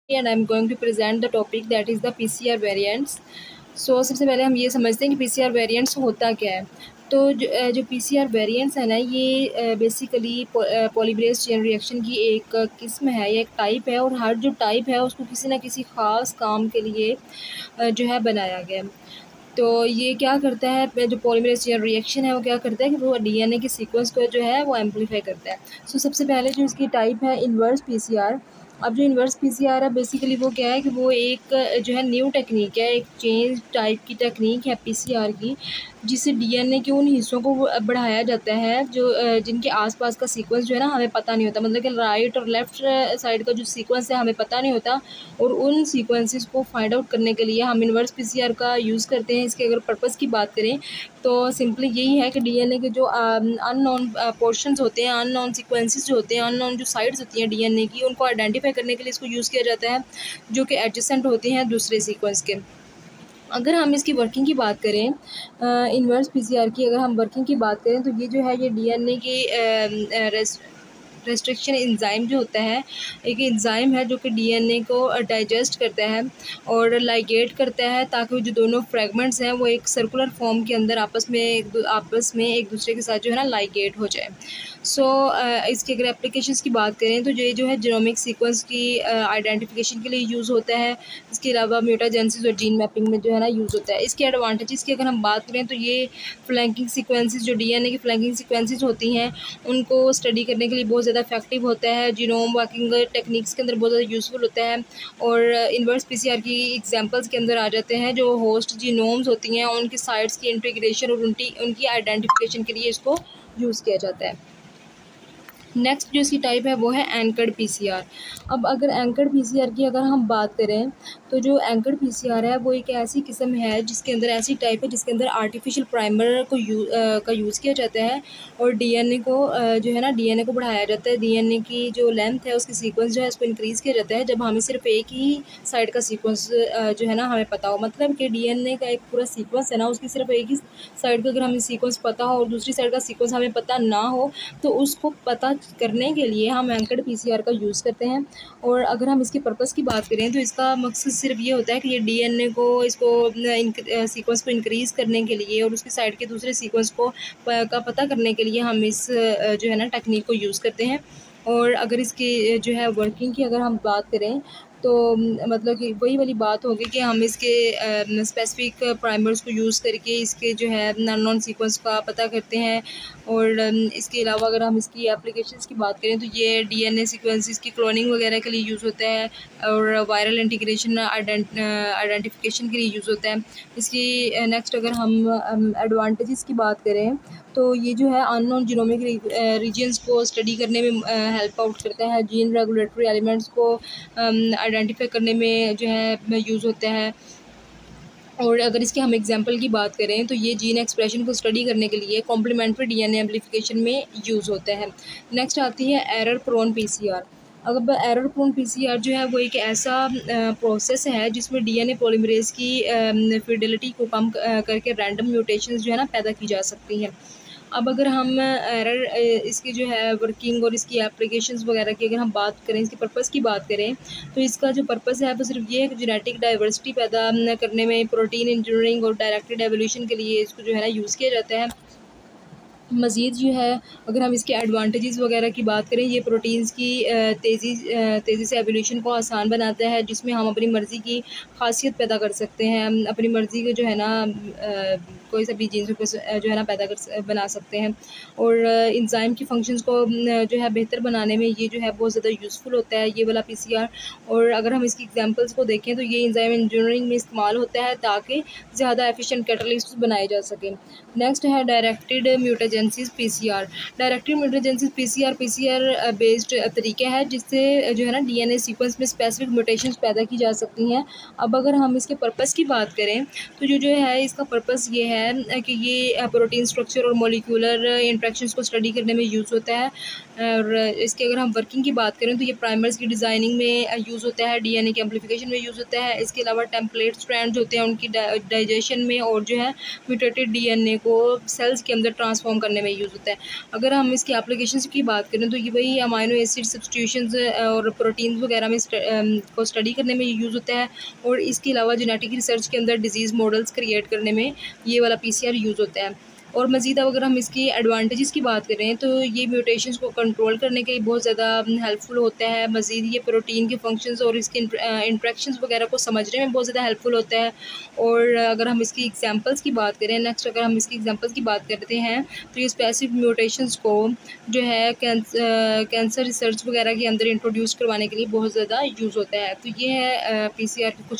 And I'm going to present the topic that is the PCR variants. So सबसे पहले हम ये समझते हैं कि PCR वेरिएंट्स होता क्या है। तो जो PCR वेरिएंट्स है ना, ये बेसिकली पॉलीमरेज चेन रिएक्शन की एक किस्म है या एक टाइप है, और हर जो टाइप है उसको किसी ना किसी ख़ास काम के लिए जो है बनाया गया है। तो ये क्या करता है, जो पॉलीमरेज चेन रिएक्शन है वो क्या करता है कि वो डीएनए के सीक्वेंस को जो है वो एम्पलीफाई करता है। सो सबसे पहले जो इसकी टाइप है इन्वर्स पीसीआर। अब जो इन्वर्स पीसीआर है बेसिकली वो क्या है कि वो एक जो है न्यू टेक्निक है, एक चेंज टाइप की टेक्निक है पीसीआर की, जिससे डीएनए के उन हिस्सों को बढ़ाया जाता है जो जिनके आसपास का सीक्वेंस जो है ना हमें पता नहीं होता, मतलब कि राइट और लेफ्ट साइड का जो सीक्वेंस है हमें पता नहीं होता, और उन सीक्वेंसेस को फाइंड आउट करने के लिए हम इन्वर्स पीसीआर का यूज़ करते हैं। इसके अगर पर्पस की बात करें तो सिंपली यही है कि डीएनए के जो अननोन पोर्शंस होते हैं, अननोन सीक्वेंसेस जो होते हैं, अननोन जो साइड्स होती हैं डीएनए की, उनको आइडेंटिफाई करने के लिए इसको यूज़ किया जाता है, जो कि एडजेसेंट होते हैं दूसरे सीक्वेंस के। अगर हम इसकी वर्किंग की बात करें, इन्वर्स पीसीआर की अगर हम वर्किंग की बात करें तो ये जो है ये डीएनए की रेस्ट्रिक्शन एंजाइम जो होता है, एक एंजाइम है जो कि डीएनए को डाइजेस्ट करता है और लाइगेट करता है, ताकि जो दोनों फ्रेगमेंट्स हैं वो एक सर्कुलर फॉर्म के अंदर आपस में एक दूसरे के साथ जो है ना लाइगेट हो जाए। सो इसके अगर एप्लीकेशंस की बात करें तो ये जो है जीनोमिक सीक्वेंस की आइडेंटिफिकेशन के लिए यूज़ होता है। इसके अलावा म्यूटाजेंसिस और जीन मैपिंग में जो है ना यूज़ होता है। इसके एडवांटेजेस की अगर हम बात करें तो ये फ्लैंकिंग सीक्वेंसेस, जो डीएनए की फ्लैंकिंग सीक्वेंसेस होती हैं, उनको स्टडी करने के लिए बहुत ज़्यादा इफेक्टिव होता है। जीनोम वर्किंग टेक्निक्स के अंदर बहुत ज़्यादा यूज़फुल होता है। और इन्वर्स पीसीआर की एग्जांपल्स के अंदर आ जाते हैं जो होस्ट जीनोम्स होती हैं, उनकी साइट्स की इंटीग्रेशन और उनकी आइडेंटिफिकेशन के लिए इसको यूज़ किया जाता है। नेक्स्ट जो इसकी टाइप है वो है एंकर्ड पीसीआर। अब अगर एंकर्ड पीसीआर की अगर हम बात करें तो जो एंकर्ड पीसीआर है वो एक ऐसी किस्म है जिसके अंदर ऐसी टाइप है जिसके अंदर आर्टिफिशियल प्राइमर का यूज़ किया जाता है, और डीएनए को जो है ना डीएनए को बढ़ाया जाता है। डीएनए की जो लेंथ है उसकी सीक्वेंस जो है उसको इंक्रीज़ किया जाता है जब हमें सिर्फ एक ही साइड का सीक्वेंस जो है ना हमें पता हो, मतलब कि डीएनए का एक पूरा सीक्वेंस है ना, उसकी सिर्फ एक ही साइड का अगर हमें सीक्वेंस पता हो और दूसरी साइड का सीक्वेंस हमें पता ना हो, तो उसको पता करने के लिए हम एंकर्ड पीसीआर का यूज़ करते हैं। और अगर हम इसके पर्पस की बात करें तो इसका मकसद सिर्फ ये होता है कि ये डीएनए को सीक्वेंस को इंक्रीज़ करने के लिए और उसकी साइड के दूसरे सीक्वेंस को का पता करने के लिए हम इस जो है ना टेक्निक को यूज़ करते हैं। और अगर इसकी जो है वर्किंग की अगर हम बात करें तो मतलब कि वही वाली बात होगी कि हम इसके स्पेसिफिक प्राइमर्स को यूज़ करके इसके जो है नॉन सीक्वेंस का पता करते हैं। और इसके अलावा अगर हम इसकी एप्लीकेशंस की बात करें तो ये डीएनए सीक्वेंसेस की क्लोनिंग वगैरह के लिए यूज़ होता है, और वायरल इंटीग्रेशन आइडेंटिफिकेशन के लिए यूज़ होता है। इसकी नेक्स्ट अगर हम एडवांटेजेस की बात करें तो ये जो है अननोन जीनोमिक रीजन्स को स्टडी करने में हेल्प आउट करता है। जीन रेगुलेटरी एलिमेंट्स को आइडेंटिफाई करने में जो है यूज़ होता है। और अगर इसके हम एग्जांपल की बात करें तो ये जीन एक्सप्रेशन को स्टडी करने के लिए कॉम्प्लीमेंट्री डीएनए एम्प्लीफिकेशन में यूज़ होता है। नेक्स्ट आती है एरर प्रोन पीसीआर। अब एरर प्रोन पीसीआर जो है वो एक ऐसा प्रोसेस है जिसमें डीएनए पॉलीमरेज की फिडेलिटी को कम करके रैंडम म्यूटेशंस जो है ना पैदा की जा सकती हैं। अब अगर हम एरर इसकी जो है वर्किंग और इसकी एप्लीकेशंस वगैरह की अगर हम बात करें, इसके पर्पस की बात करें, तो इसका जो पर्पस है वो सिर्फ ये है कि जेनेटिक डाइवर्सिटी पैदा करने में, प्रोटीन इंजीनियरिंग और डायरेक्टेड एवोल्यूशन के लिए इसको जो है ना यूज़ किया जाता है। मज़ीद जो है अगर हम इसके एडवांटेजेस वगैरह की बात करें, ये प्रोटीन्स की तेज़ी से एवोल्यूशन को आसान बनाता है, जिसमें हम अपनी मर्ज़ी की खासियत पैदा कर सकते हैं। हम अपनी मर्ज़ी के जो है ना कोई सा भी जीन्स को जो है ना बना सकते हैं। और एंजाइम की फ़ंक्शंस को जो है बेहतर बनाने में ये जो है बहुत ज़्यादा यूज़फुल होता है ये वाला पीसीआर। और अगर हम इसकी एग्जांपल्स को देखें तो ये एंजाइम इंजीनियरिंग में इस्तेमाल होता है ताकि ज़्यादा एफिशिएंट कैटलिस्ट बनाए जा सकें। नेक्स्ट है directed mutagenesis PCR. Directed mutagenesis PCR based तरीका है जिससे जो है ना डीएनए सीक्वेंस में स्पेसिफिक म्यूटेशंस पैदा की जा सकती हैं। अब अगर हम इसके पर्पस की बात करें तो जो है इसका पर्पस ये है कि ये प्रोटीन स्ट्रक्चर और मॉलिक्यूलर इंट्रैक्शंस को स्टडी करने में यूज़ होता है। और इसकी अगर हम वर्किंग की बात करें तो ये प्राइमर्स की डिज़ाइनिंग में यूज़ होता है, डीएनए के एम्प्लीफिकेशन में यूज़ होता है। इसके अलावा टेम्पलेट स्ट्रैंड्स होते हैं उनकी डाइजेशन में, और जो है म्यूटेटेड डीएनए को सेल्स के अंदर ट्रांसफॉर्म करने में यूज़ होता है। अगर हम इसकी एप्लीकेशंस की बात करें तो ये वही अमाइनो एसिड सब्स्टिट्यूशंस और प्रोटीन्स वगैरह में को स्टडी करने में यूज़ होता है। और इसके अलावा जेनेटिक रिसर्च के अंदर डिजीज़ मॉडल्स क्रिएट करने में ये वाला पीसीआर यूज़ होता है। और मज़ीद अगर हम इसकी एडवांटेजेस की बात करें तो ये म्यूटेशंस को कंट्रोल करने के लिए बहुत ज़्यादा हेल्पफुल होता है। मज़ीद ये प्रोटीन के फंक्शंस और इसके इंट्रैक्शंस वगैरह को समझने में बहुत ज़्यादा हेल्पफुल होता है। और अगर हम इसकी एग्जांपल्स की बात करें, नेक्स्ट अगर हम इसकी एग्जांपल्स की बात करते हैं तो ये स्पेसिफिक म्यूटेशंस को जो है कैंसर रिसर्च वगैरह के अंदर इंट्रोड्यूस करवाने के लिए बहुत ज़्यादा यूज़ होता है। तो ये है पीसीआर की कुछ